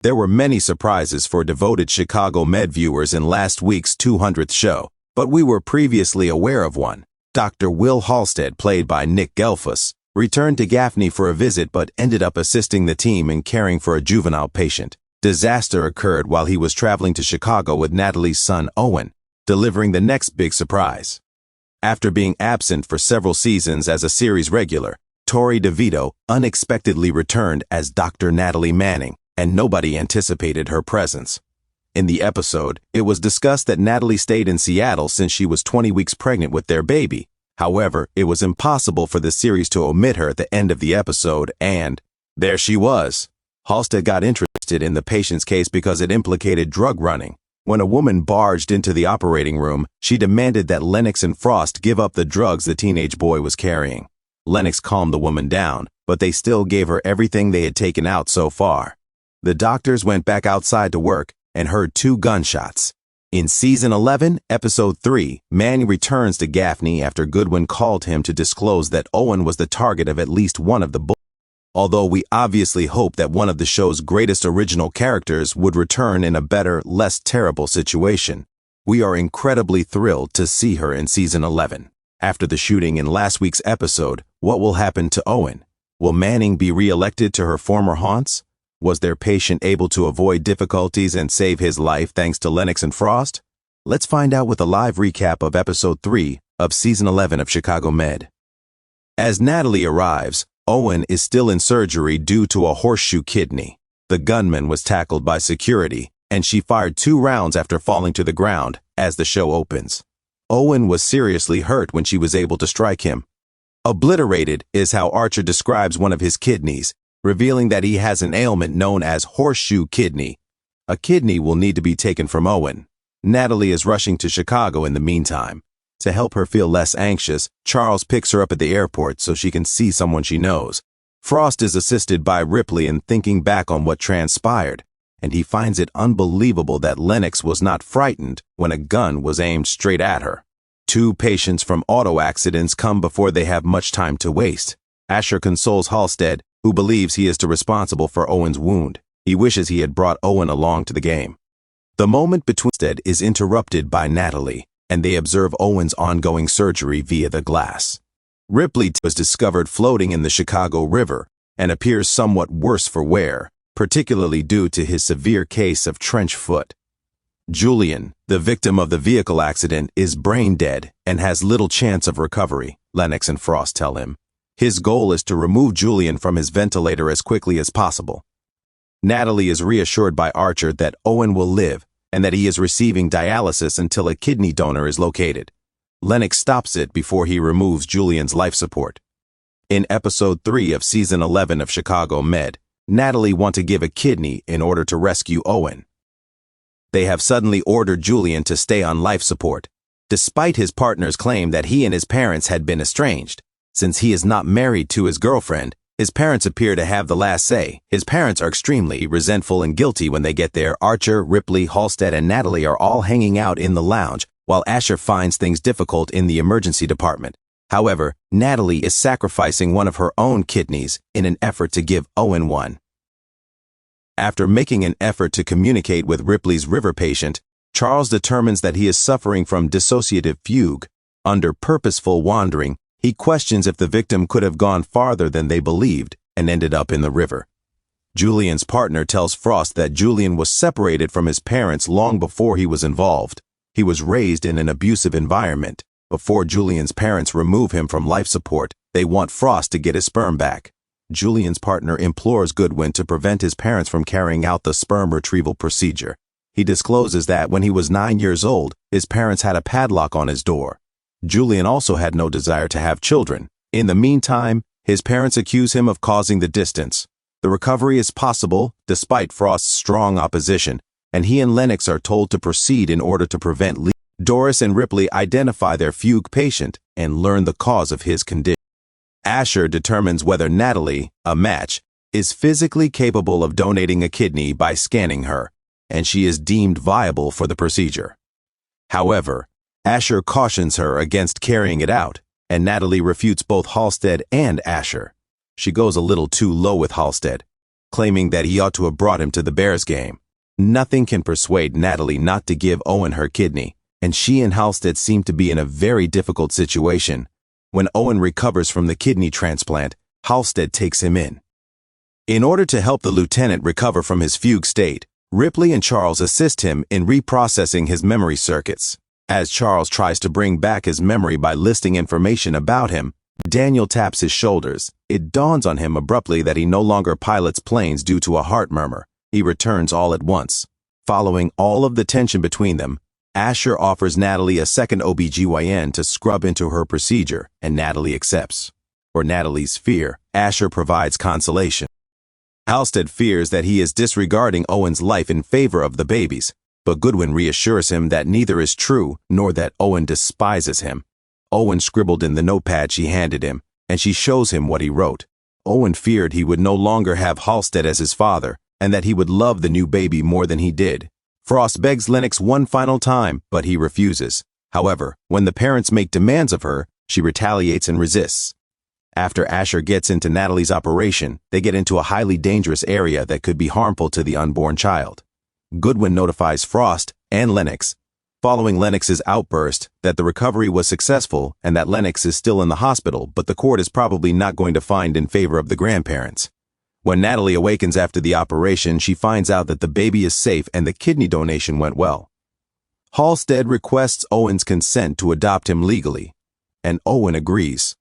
There were many surprises for devoted Chicago Med viewers in last week's 200th show, but we were previously aware of one. Dr. Will Halstead, played by Nick Gelfus, returned to Gaffney for a visit but ended up assisting the team in caring for a juvenile patient. Disaster occurred while he was traveling to Chicago with Natalie's son Owen, delivering the next big surprise. After being absent for several seasons as a series regular, Tori DeVito unexpectedly returned as Dr. Natalie Manning, and nobody anticipated her presence. In the episode, it was discussed that Natalie stayed in Seattle since she was 20 weeks pregnant with their baby. However, it was impossible for the series to omit her at the end of the episode, and there she was. Halstead got interested in the patient's case because it implicated drug running. When a woman barged into the operating room, she demanded that Lennox and Frost give up the drugs the teenage boy was carrying. Lennox calmed the woman down, but they still gave her everything they had taken out so far. The doctors went back outside to work and heard 2 gunshots. In Season 11, Episode 3, Manning returns to Gaffney after Goodwin called him to disclose that Owen was the target of at least one of the bullets. Although we obviously hope that one of the show's greatest original characters would return in a better, less terrible situation, we are incredibly thrilled to see her in Season 11. After the shooting in last week's episode, what will happen to Owen? Will Manning be re-elected to her former haunts? Was their patient able to avoid difficulties and save his life thanks to Lennox and Frost? Let's find out with a live recap of Episode 3 of Season 11 of Chicago Med. As Natalie arrives, Owen is still in surgery due to a horseshoe kidney. The gunman was tackled by security, and she fired 2 rounds after falling to the ground as the show opens. Owen was seriously hurt when she was able to strike him. Obliterated is how Archer describes one of his kidneys, revealing that he has an ailment known as horseshoe kidney. A kidney will need to be taken from Owen. Natalie is rushing to Chicago in the meantime. To help her feel less anxious, Charles picks her up at the airport so she can see someone she knows. Frost is assisted by Ripley in thinking back on what transpired, and he finds it unbelievable that Lennox was not frightened when a gun was aimed straight at her. 2 patients from auto accidents come before they have much time to waste. Asher consoles Halstead, who believes he is responsible for Owen's wound. He wishes he had brought Owen along to the game. The moment between Halstead is interrupted by Natalie, and they observe Owen's ongoing surgery via the glass. Ripley was discovered floating in the Chicago River and appears somewhat worse for wear, particularly due to his severe case of trench foot. Julian, the victim of the vehicle accident, is brain dead and has little chance of recovery, Lennox and Frost tell him. His goal is to remove Julian from his ventilator as quickly as possible. Natalie is reassured by Archer that Owen will live and that he is receiving dialysis until a kidney donor is located. Lennox stops it before he removes Julian's life support. In Episode 3 of Season 11 of Chicago Med, Natalie wants to give a kidney in order to rescue Owen. They have suddenly ordered Julian to stay on life support, despite his partner's claim that he and his parents had been estranged. Since he is not married to his girlfriend, his parents appear to have the last say. His parents are extremely resentful and guilty when they get there. Archer, Ripley, Halstead, and Natalie are all hanging out in the lounge, while Asher finds things difficult in the emergency department. However, Natalie is sacrificing one of her own kidneys in an effort to give Owen one. After making an effort to communicate with Ripley's river patient, Charles determines that he is suffering from dissociative fugue. Under purposeful wandering, he questions if the victim could have gone farther than they believed and ended up in the river. Julian's partner tells Frost that Julian was separated from his parents long before he was involved. He was raised in an abusive environment. Before Julian's parents remove him from life support, they want Frost to get his sperm back. Julian's partner implores Goodwin to prevent his parents from carrying out the sperm retrieval procedure. He discloses that when he was 9 years old, his parents had a padlock on his door. Julian also had no desire to have children. In the meantime, his parents accuse him of causing the distance. The recovery is possible, despite Frost's strong opposition, and he and Lennox are told to proceed in order to prevent leakage. Doris and Ripley identify their fugue patient and learn the cause of his condition. Asher determines whether Natalie, a match, is physically capable of donating a kidney by scanning her, and she is deemed viable for the procedure. However, Asher cautions her against carrying it out, and Natalie refutes both Halstead and Asher. She goes a little too low with Halstead. claiming that he ought to have brought him to the Bears game. Nothing can persuade Natalie not to give Owen her kidney, and she and Halstead seem to be in a very difficult situation. When Owen recovers from the kidney transplant, Halstead takes him in. In order to help the lieutenant recover from his fugue state, Ripley and Charles assist him in reprocessing his memory circuits. As Charles tries to bring back his memory by listing information about him, Daniel taps his shoulders. It dawns on him abruptly that he no longer pilots planes due to a heart murmur. He returns all at once. Following all of the tension between them, Asher offers Natalie a second OBGYN to scrub into her procedure, and Natalie accepts. For Natalie's fear, Asher provides consolation. Halstead fears that he is disregarding Owen's life in favor of the baby's, but Goodwin reassures him that neither is true, nor that Owen despises him. Owen scribbled in the notepad she handed him, and she shows him what he wrote. Owen feared he would no longer have Halstead as his father, and that he would love the new baby more than he did. Frost begs Lennox one final time, but he refuses. However, when the parents make demands of her, she retaliates and resists. After Asher gets into Natalie's operation, they get into a highly dangerous area that could be harmful to the unborn child. Goodwin notifies Frost and Lennox, following Lennox's outburst, that the recovery was successful and that Lennox is still in the hospital, but the court is probably not going to find in favor of the grandparents. When Natalie awakens after the operation, she finds out that the baby is safe and the kidney donation went well. Halstead requests Owen's consent to adopt him legally, and Owen agrees.